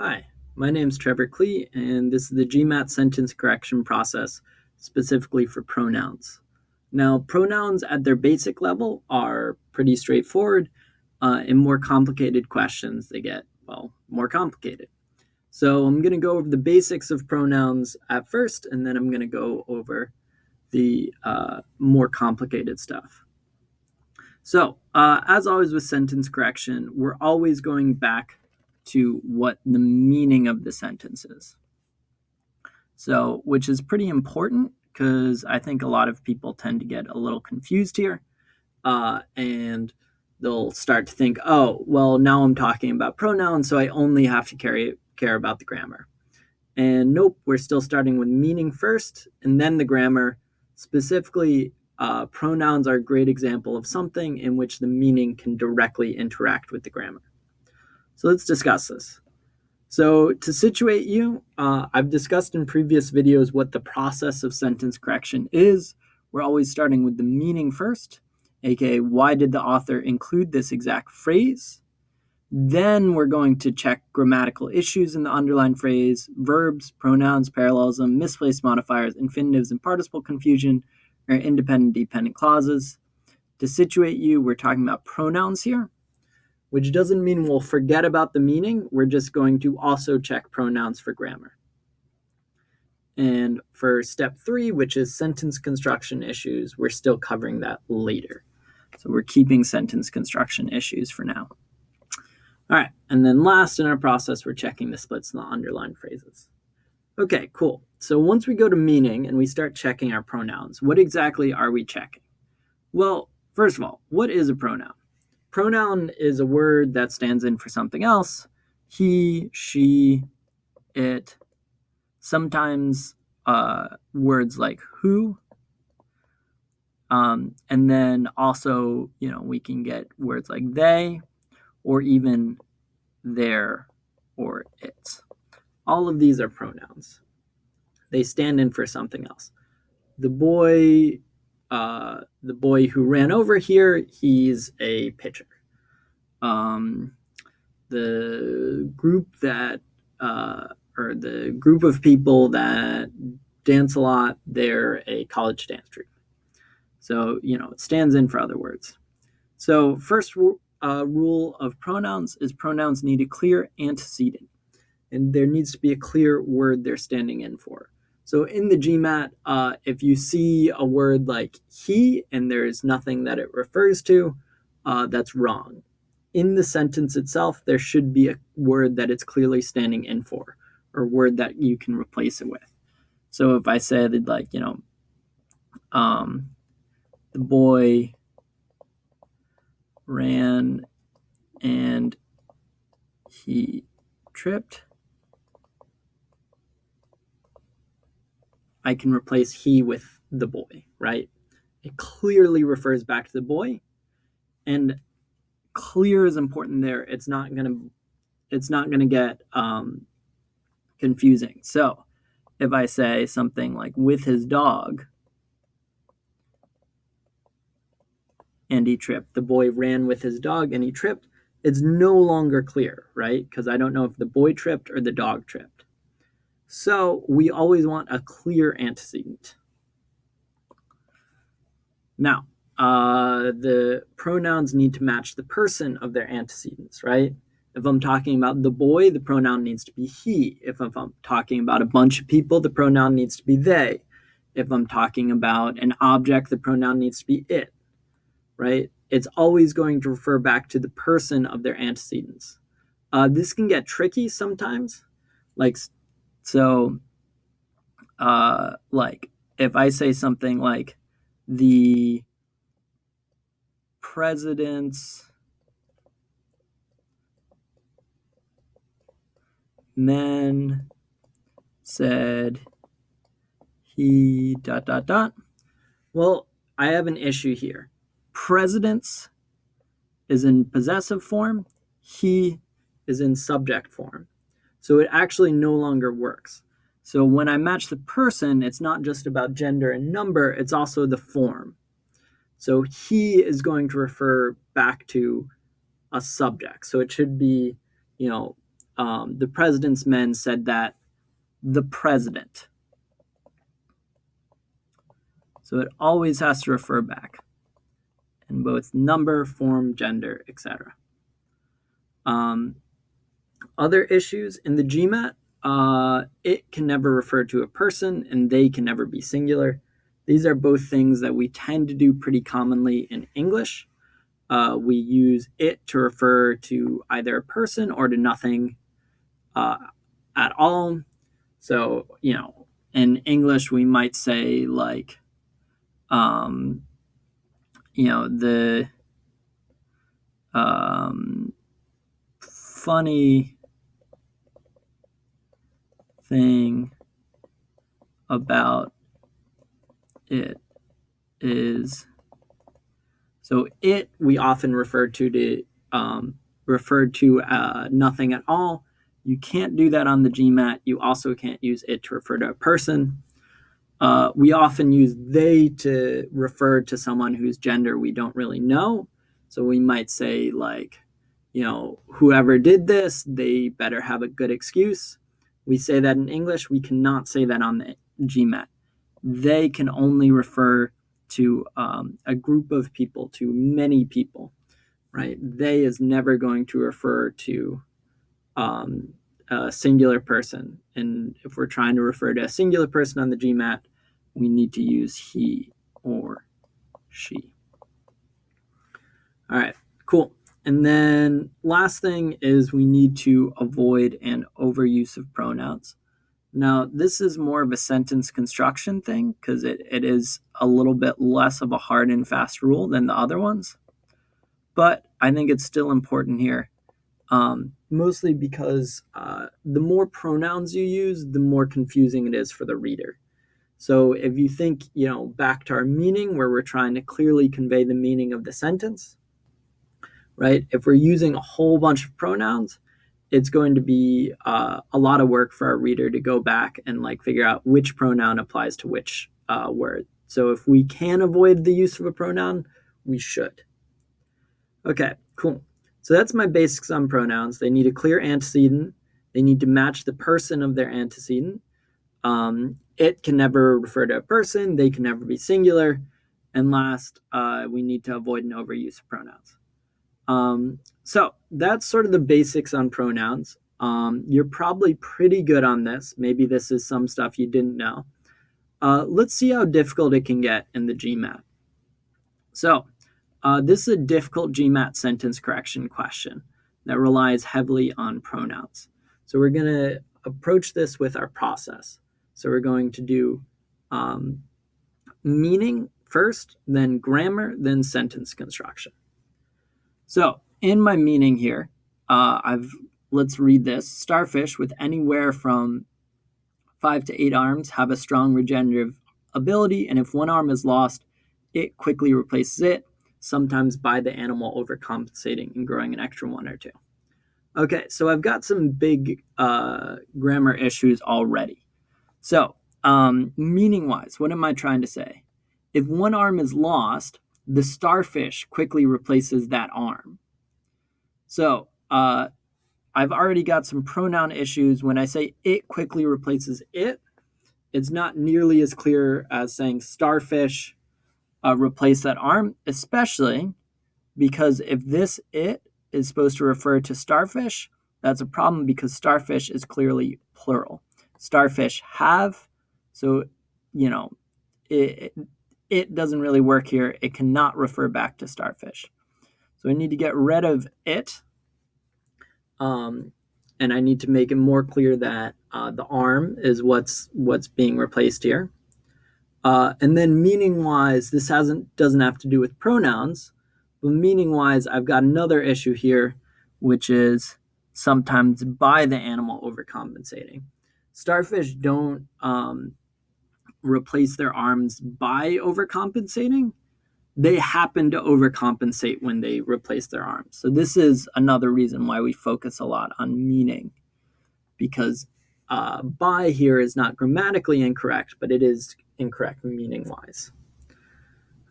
Hi, my name is Trevor Klee, and this is the GMAT sentence correction process specifically for pronouns. Now, pronouns at their basic level are pretty straightforward. In more complicated questions, they get, more complicated. So I'm going to go over the basics of pronouns at first, and then I'm going to go over the more complicated stuff. So, as always with sentence correction, we're always going back to what the meaning of the sentence is. So, which is pretty important because I think a lot of people tend to get a little confused here. And they'll start to think, oh, well, now I'm talking about pronouns, so I only have to care about the grammar. And nope, we're still starting with meaning first and then the grammar. Specifically, pronouns are a great example of something in which the meaning can directly interact with the grammar. So let's discuss this. So to situate you, I've discussed in previous videos what the process of sentence correction is. We're always starting with the meaning first, aka why did the author include this exact phrase? Then we're going to check grammatical issues in the underlined phrase, verbs, pronouns, parallelism, misplaced modifiers, infinitives, and participle confusion, or independent-dependent clauses. To situate you, we're talking about pronouns here, which doesn't mean we'll forget about the meaning. We're just going to also check pronouns for grammar. And for step 3, which is sentence construction issues, we're still covering that later. So we're keeping sentence construction issues for now. All right, and then last in our process, we're checking the splits in the underlined phrases. Okay, cool. So once we go to meaning and we start checking our pronouns, what exactly are we checking? Well, first of all, what is a pronoun? Pronoun is a word that stands in for something else. He, she, it. Sometimes words like who. And then also, we can get words like they or even their or its. All of these are pronouns. They stand in for something else. The boy who ran over here, he's a pitcher. The group the group of people that dance a lot, they're a college dance troupe. So, it stands in for other words. So first rule of pronouns is pronouns need a clear antecedent, and there needs to be a clear word they're standing in for. So in the GMAT, if you see a word like he and there's nothing that it refers to, that's wrong. In the sentence itself, there should be a word that it's clearly standing in for, or word that you can replace it with. So if I said the boy ran and he tripped, I can replace he with the boy, right? It clearly refers back to the boy, and clear is important there. It's not gonna get confusing. So if I say something like with his dog and he tripped, the boy ran with his dog and he tripped, it's no longer clear, right? Because I don't know if the boy tripped or the dog tripped. So we always want a clear antecedent. Now, the pronouns need to match the person of their antecedents, right? If I'm talking about the boy, the pronoun needs to be he. If I'm talking about a bunch of people, the pronoun needs to be they. If I'm talking about an object, the pronoun needs to be it, right? It's always going to refer back to the person of their antecedents. This can get tricky sometimes. Like if I say something like the president's men said he ... Well, I have an issue here. Presidents is in possessive form. He is in subject form. So it actually no longer works. So when I match the person, it's not just about gender and number, it's also the form. So he is going to refer back to a subject. So it should be, the president's men said that the president. So it always has to refer back in both number, form, gender, etc. Other issues in the GMAT, it can never refer to a person and they can never be singular. These are both things that we tend to do pretty commonly in English. We use it to refer to either a person or to nothing at all. So, in English, we might say like, the funny thing about it is, so it we often refer to nothing at all. You can't do that on the GMAT. You also can't use it to refer to a person. We often use they to refer to someone whose gender we don't really know. So we might say like, whoever did this, they better have a good excuse. We say that in English. We cannot say that on the GMAT. They can only refer to a group of people, to many people, right? They is never going to refer to a singular person. And if we're trying to refer to a singular person on the GMAT, we need to use he or she. All right, cool. And then last thing is we need to avoid an overuse of pronouns. Now, this is more of a sentence construction thing because it is a little bit less of a hard and fast rule than the other ones. But I think it's still important here, mostly because the more pronouns you use, the more confusing it is for the reader. So if you think, back to our meaning where we're trying to clearly convey the meaning of the sentence, right? If we're using a whole bunch of pronouns, it's going to be a lot of work for our reader to go back and figure out which pronoun applies to which word. So if we can avoid the use of a pronoun, we should. Okay, cool. So that's my basics on pronouns. They need a clear antecedent. They need to match the person of their antecedent. It can never refer to a person. They can never be singular. And last, we need to avoid an overuse of pronouns. So that's sort of the basics on pronouns. You're probably pretty good on this. Maybe this is some stuff you didn't know. Let's see how difficult it can get in the GMAT. So this is a difficult GMAT sentence correction question that relies heavily on pronouns. So we're going to approach this with our process. So we're going to do meaning first, then grammar, then sentence construction. So in my meaning here, let's read this. Starfish with anywhere from 5 to 8 arms have a strong regenerative ability, and if one arm is lost, it quickly replaces it, sometimes by the animal overcompensating and growing an extra 1 or 2. Okay, so I've got some big grammar issues already. So meaning-wise, what am I trying to say? If one arm is lost, the starfish quickly replaces that arm. So I've already got some pronoun issues. When I say it quickly replaces it, it's not nearly as clear as saying starfish replace that arm, especially because if this it is supposed to refer to starfish, that's a problem because starfish is clearly plural. Starfish have, so, it doesn't really work here. It cannot refer back to starfish. So I need to get rid of it. And I need to make it more clear that the arm is what's being replaced here. And then meaning-wise, this doesn't have to do with pronouns, but meaning-wise, I've got another issue here, which is sometimes by the animal overcompensating. Starfish don't replace their arms by overcompensating. They happen to overcompensate when they replace their arms. So this is another reason why we focus a lot on meaning, because by here is not grammatically incorrect, but it is incorrect meaning-wise.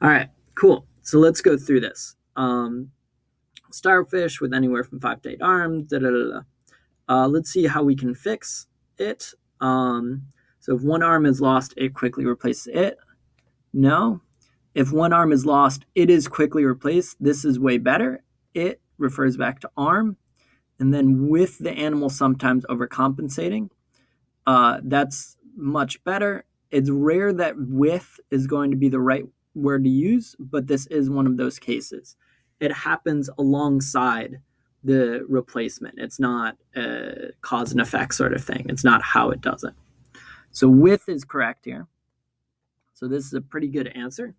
All right, cool. So let's go through this. Starfish with anywhere from 5 to 8 arms, Let's see how we can fix it. So if one arm is lost, it quickly replaces it. No. If one arm is lost, it is quickly replaced. This is way better. It refers back to arm. And then with the animal sometimes overcompensating, that's much better. It's rare that with is going to be the right word to use, but this is one of those cases. It happens alongside the replacement. It's not a cause and effect sort of thing. It's not how it does it. So with is correct here. So this is a pretty good answer.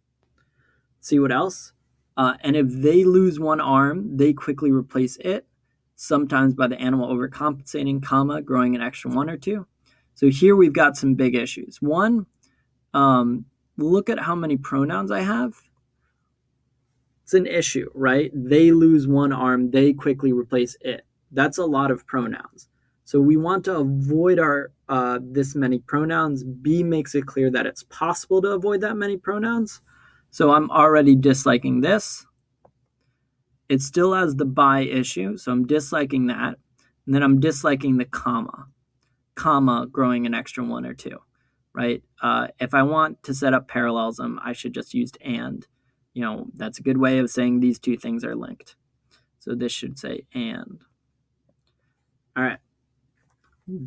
See what else? And if they lose one arm, they quickly replace it, sometimes by the animal overcompensating, comma, growing an extra one or two. So here we've got some big issues. One, look at how many pronouns I have. It's an issue, right? They lose one arm, they quickly replace it. That's a lot of pronouns. So we want to avoid our this many pronouns. B makes it clear that it's possible to avoid that many pronouns. So I'm already disliking this. It still has the by issue, so I'm disliking that. And then I'm disliking the comma growing an extra one or two, right? If I want to set up parallelism, I should just use and. You know, that's a good way of saying these two things are linked. So this should say and. All right.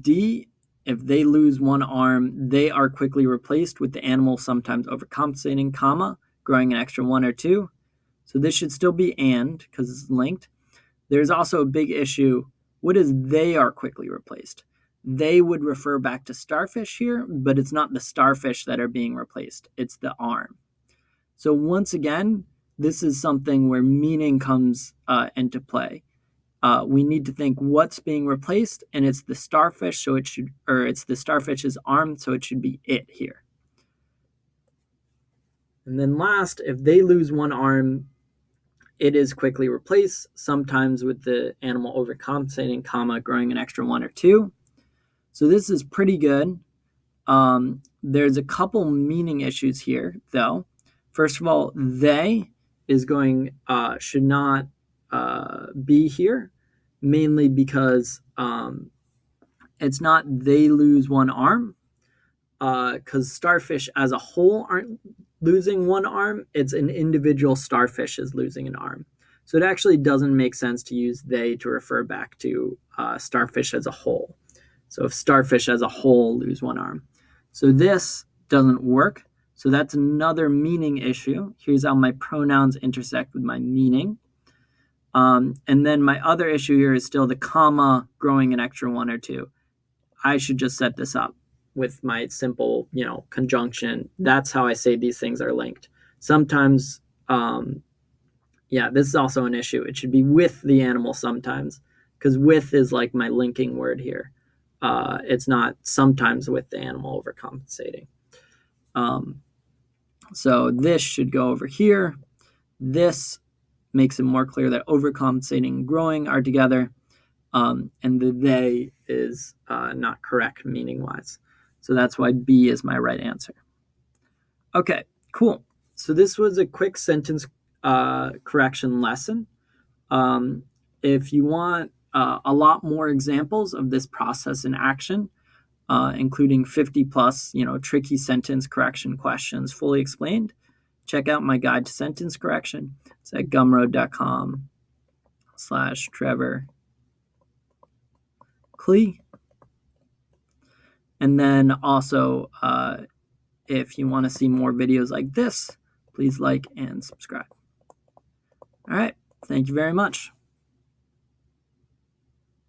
D, if they lose one arm, they are quickly replaced with the animal sometimes overcompensating, comma, growing an extra one or two. So this should still be and because it's linked. There's also a big issue. What is they are quickly replaced? They would refer back to starfish here, but it's not the starfish that are being replaced. It's the arm. So once again, this is something where meaning comes into play. We need to think what's being replaced, and it's the starfish, so it should, or it's the starfish's arm, so it should be it here. And then last, if they lose one arm, it is quickly replaced, sometimes with the animal overcompensating, comma, growing an extra one or two. So this is pretty good. There's a couple meaning issues here, though. First of all, they is going should not be here, mainly because it's not they lose one arm, because starfish as a whole aren't losing one arm. It's an individual starfish is losing an arm. So it actually doesn't make sense to use they to refer back to starfish as a whole. So if starfish as a whole lose one arm. So this doesn't work. So that's another meaning issue. Here's how my pronouns intersect with my meaning. And then my other issue here is still the comma growing an extra one or two. I should just set this up with my simple, conjunction. That's how I say these things are linked. Sometimes, this is also an issue. It should be with the animal sometimes, because with is like my linking word here. It's not sometimes with the animal overcompensating. So this should go over here. This makes it more clear that overcompensating and growing are together. And the they is not correct meaning-wise. So that's why B is my right answer. Okay, cool. So this was a quick sentence correction lesson. If you want a lot more examples of this process in action, including 50 plus, tricky sentence correction questions fully explained, check out my guide to sentence correction. It's at gumroad.com/Trevor Klee. And then also, if you want to see more videos like this, please like and subscribe. All right. Thank you very much.